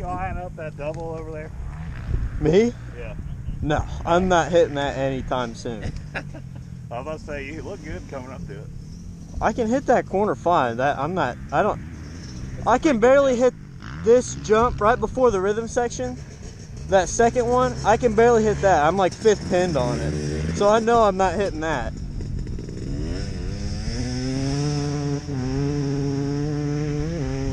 eyeing up that double over there? Me? Yeah. No, I'm not hitting that anytime soon. I was about to say, you look good coming up to it. I can hit that corner fine. I can barely hit this jump right before the rhythm section. That second one, I can barely hit that. I'm like 5th pinned on it. So I know I'm not hitting that.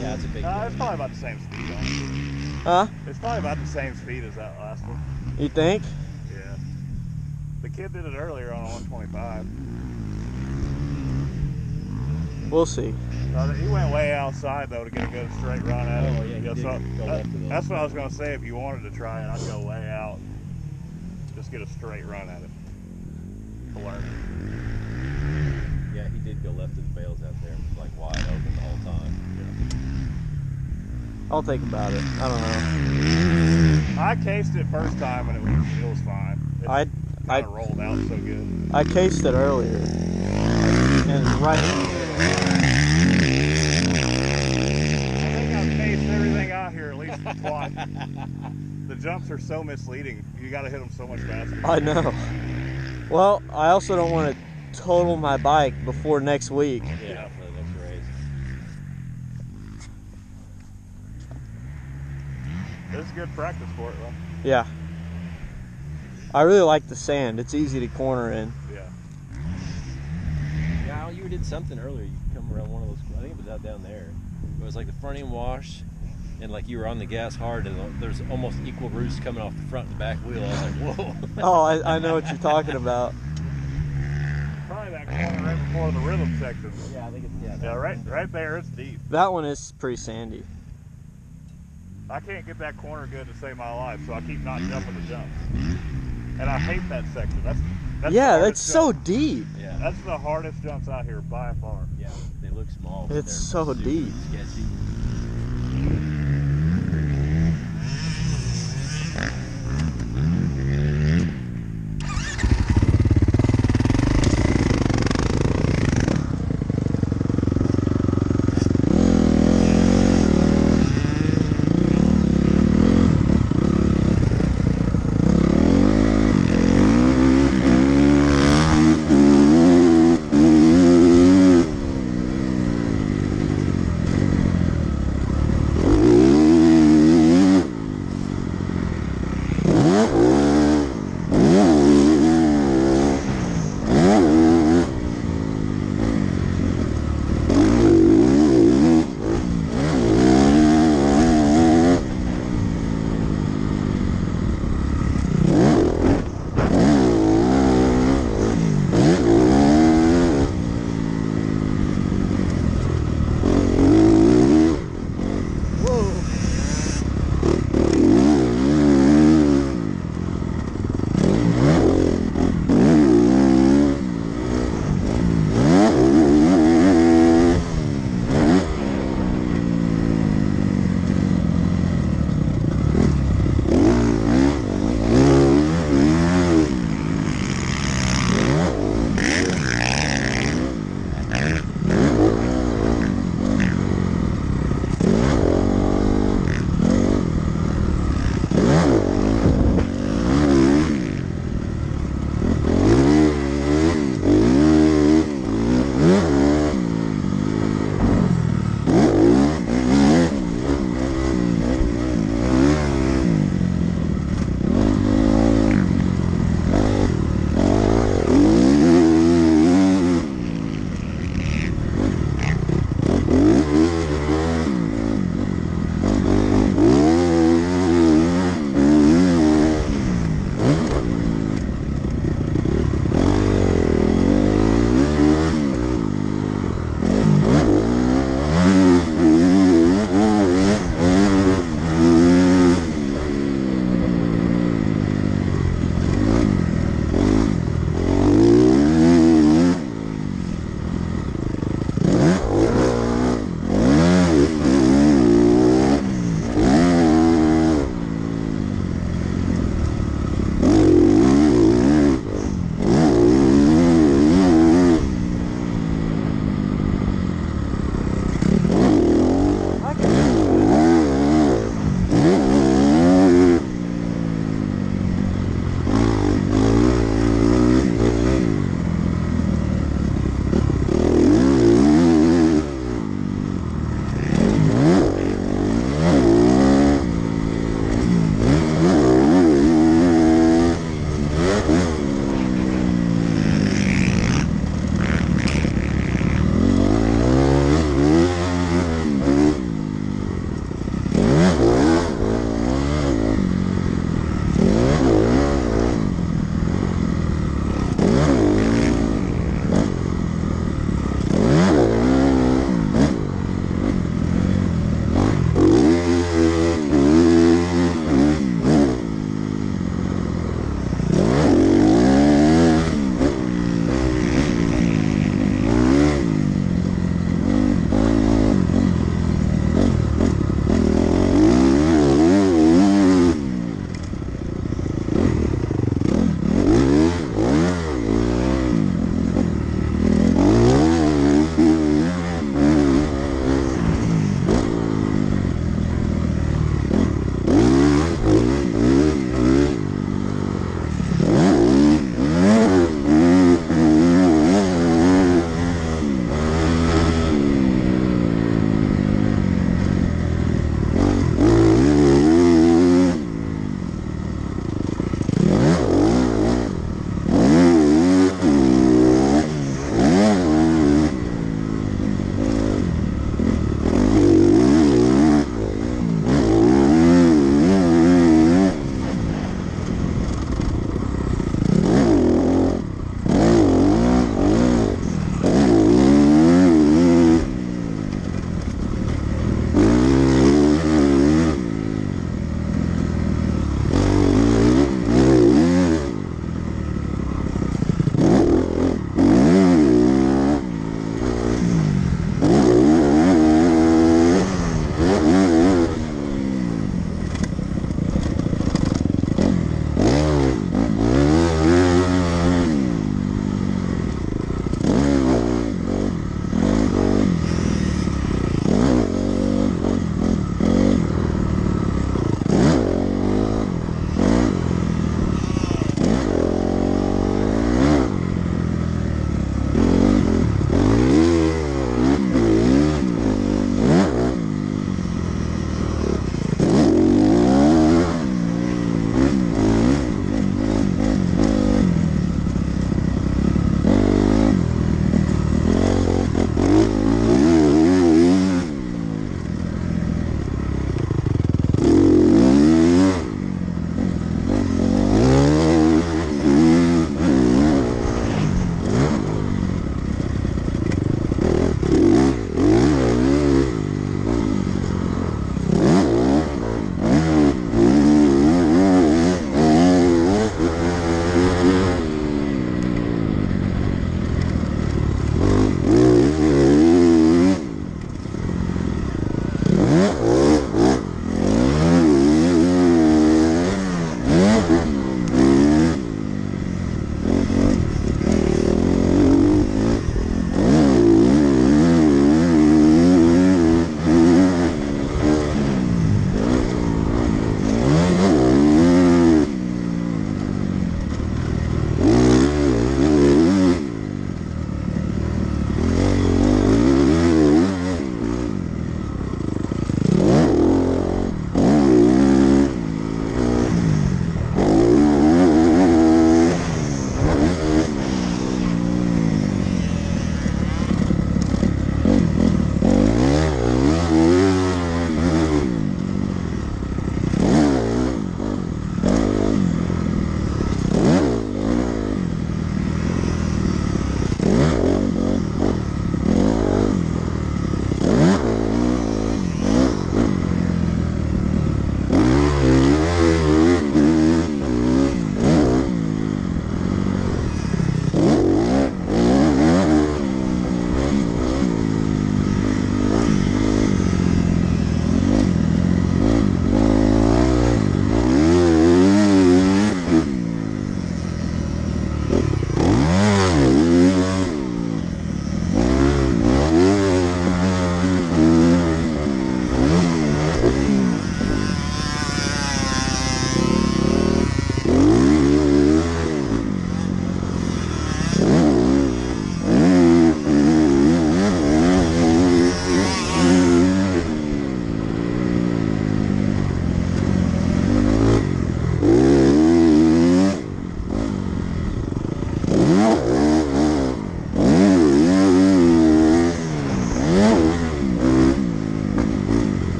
Yeah, it's a big It's probably about the same speed on it. Huh? It's probably about the same speed as that last one. You think? Yeah. The kid did it earlier on a 125. We'll see. He went way outside though to get a good straight run at it. Oh yeah, That's what I was going to say. If you wanted to try it, I'd go way out. Just get a straight run at it to learn. Yeah, he did go left of the bales out there, like wide open the whole time. I'll think about it. I don't know. I cased it first time and it was fine. It kind of rolled out so good. I cased it earlier. And right. I think I've cased everything out here at least twice. The jumps are so misleading. You got to hit them so much faster. I know. Well, I also don't want to total my bike before next week. Yeah, for the next race. This is good practice for it, though. Yeah. I really like the sand. It's easy to corner in. Yeah. Yeah, you did something earlier. You come around one of those. I think it was out down there. It was like the front end wash, and like you were on the gas hard, and there's almost equal roost coming off the front and back wheel. I was like, whoa. Oh, I know what you're talking about. Probably that corner right before the rhythm section. Yeah, I think it's Right there. It's deep. That one is pretty sandy. I can't get that corner good to save my life, so I keep not jumping the jumps. And I hate that section. That's yeah, that's so deep. Yeah. That's the hardest jumps out here by far. Yeah, they look small. But It's so super deep. Sketchy.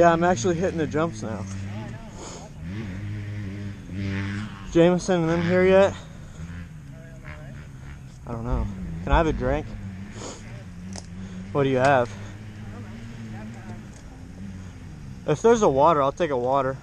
Yeah, I'm actually hitting the jumps now. Jameson and them here yet? I don't know. Can I have a drink? What do you have? If there's a water, I'll take a water.